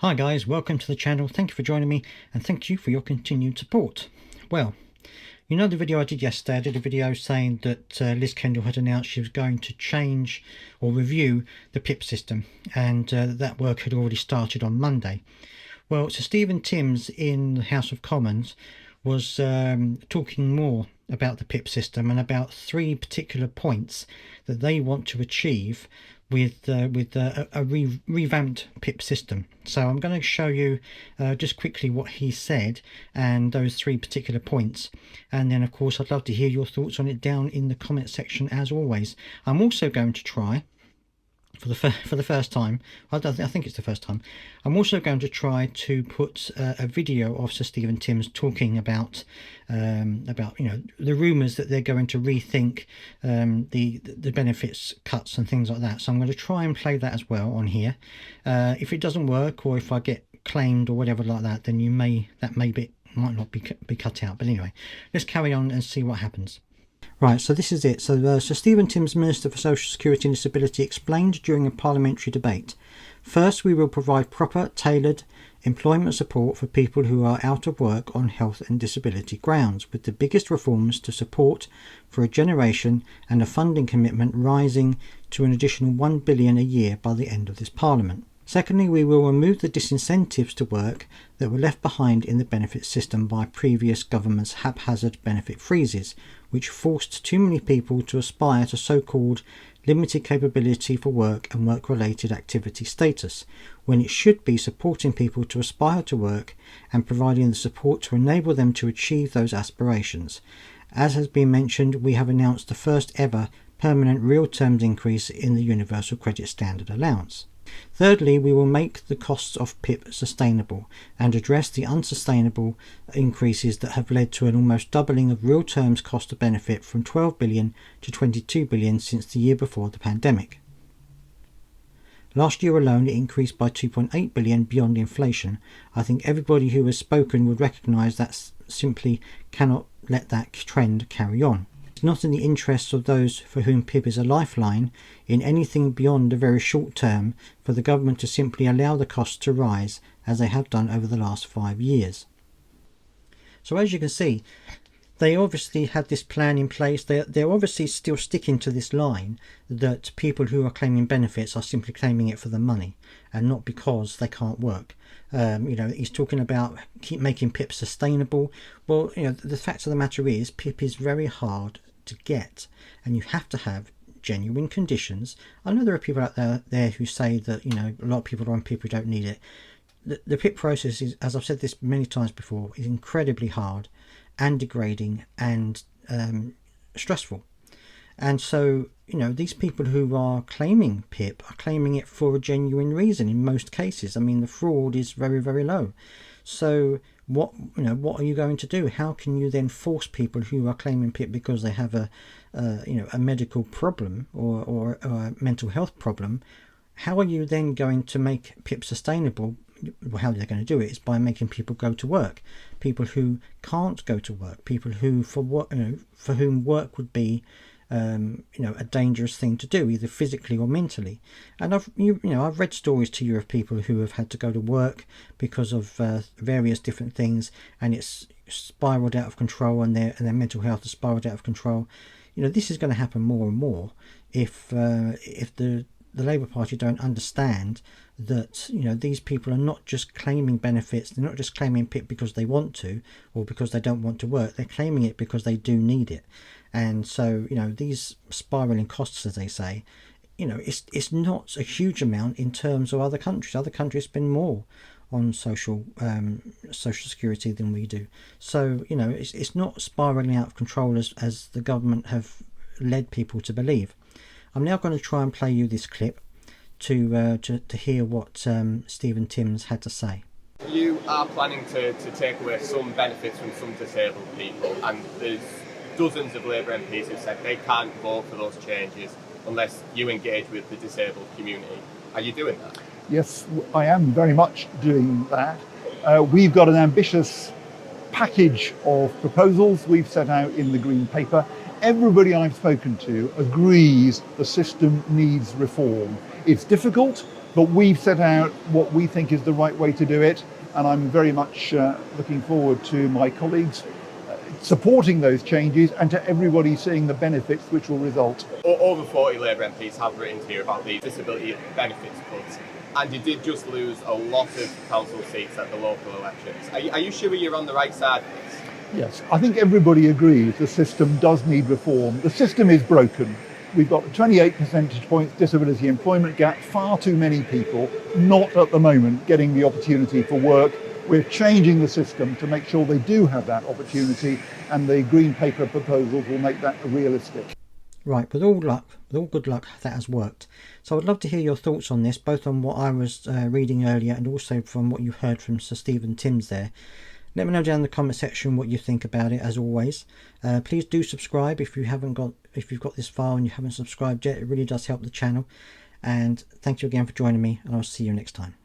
Hi guys, welcome to the channel. Thank you for joining me and thank you for your continued support. Well, you know the video I did yesterday, I did a video saying that Liz Kendall had announced she was going to change or review the PIP system, and that work had already started on Monday. Well, Sir Stephen Timms in the House of Commons was talking more about the PIP system and about three particular points that they want to achieve with a revamped PIP system. So I'm going to show you just quickly what he said and those three particular points, and then of course I'd love to hear your thoughts on it down in the comment section as always. I'm also going to try for the first time, I think it's the first time, I'm also going to try to put a video of Sir Stephen Timms talking about the rumours that they're going to rethink the benefits cuts and things like that. So I'm going to try and play that as well on here. If it doesn't work, or if I get claimed or whatever like that, then might not be cut out. But anyway, let's carry on and see what happens. Right, so this is it. So Sir Stephen Timms, Minister for Social Security and Disability, explained during a parliamentary debate. First, we will provide proper, tailored employment support for people who are out of work on health and disability grounds, with the biggest reforms to support for a generation and a funding commitment rising to an additional $1 billion a year by the end of this Parliament. Secondly, we will remove the disincentives to work that were left behind in the benefit system by previous governments' haphazard benefit freezes, which forced too many people to aspire to so-called limited capability for work and work-related activity status, when it should be supporting people to aspire to work and providing the support to enable them to achieve those aspirations. As has been mentioned, we have announced the first ever permanent real terms increase in the Universal Credit Standard allowance. Thirdly, we will make the costs of PIP sustainable and address the unsustainable increases that have led to an almost doubling of real terms cost of benefit from $12 billion to $22 billion since the year before the pandemic. Last year alone it increased by $2.8 billion beyond inflation. I think everybody who has spoken would recognise that simply cannot let that trend carry on. Not in the interests of those for whom PIP is a lifeline in anything beyond a very short term for the government to simply allow the costs to rise as they have done over the last 5 years. So as you can see, they obviously had this plan in place. They're obviously still sticking to this line that people who are claiming benefits are simply claiming it for the money and not because they can't work. He's talking about keep making PIP sustainable. Well, the fact of the matter is PIP is very hard to get, and you have to have genuine conditions. I know there are people out there who say that a lot of people are on PIP who don't need it. The PIP process is, as I've said this many times before, is incredibly hard and degrading and stressful. And so these people who are claiming PIP are claiming it for a genuine reason in most cases. I mean, the fraud is very, very low. So what are you going to do? How can you then force people who are claiming PIP because they have a medical problem or a mental health problem? How are you then going to make PIP sustainable? How they're going to do it is by making people go to work. People who can't go to work, people who for whom work would be a dangerous thing to do, either physically or mentally. And I've read stories to you of people who have had to go to work because of various different things, and it's spiraled out of control, and their mental health has spiraled out of control. This is going to happen more and more if the Labour Party don't understand that these people are not just claiming benefits. They're not just claiming PIP because they want to or because they don't want to work. They're claiming it because they do need it. And so these spiraling costs, as they say, it's not a huge amount in terms of other countries. Other countries spend more on social security than we do. So it's not spiraling out of control as the government have led people to believe. I'm now going to try and play you this clip to hear what Stephen Timms had to say. You are planning to take away some benefits from some disabled people, and there's dozens of Labour MPs who said they can't vote for those changes unless you engage with the disabled community. Are you doing that? Yes, I am very much doing that. We've got an ambitious package of proposals we've set out in the Green Paper. Everybody I've spoken to agrees the system needs reform. It's difficult, But we've set out what we think is the right way to do it, and I'm very much looking forward to my colleagues supporting those changes and to everybody seeing the benefits which will result. Over 40 Labour MPs have written here about the disability benefits cuts, and you did just lose a lot of council seats at the local elections. Are you sure you're on the right side of this? Yes, I think everybody agrees the system does need reform. The system is broken. We've got a 28 percentage points disability employment gap, far too many people not at the moment getting the opportunity for work. We're changing the system to make sure they do have that opportunity, and the Green Paper proposals will make that realistic. Right, with all good luck, that has worked. So I'd love to hear your thoughts on this, both on what I was reading earlier and also from what you heard from Sir Stephen Timms there. Let me know down in the comment section what you think about it, as always. Please do subscribe if you've got this far and you haven't subscribed yet. It really does help the channel. And thank you again for joining me, and I'll see you next time.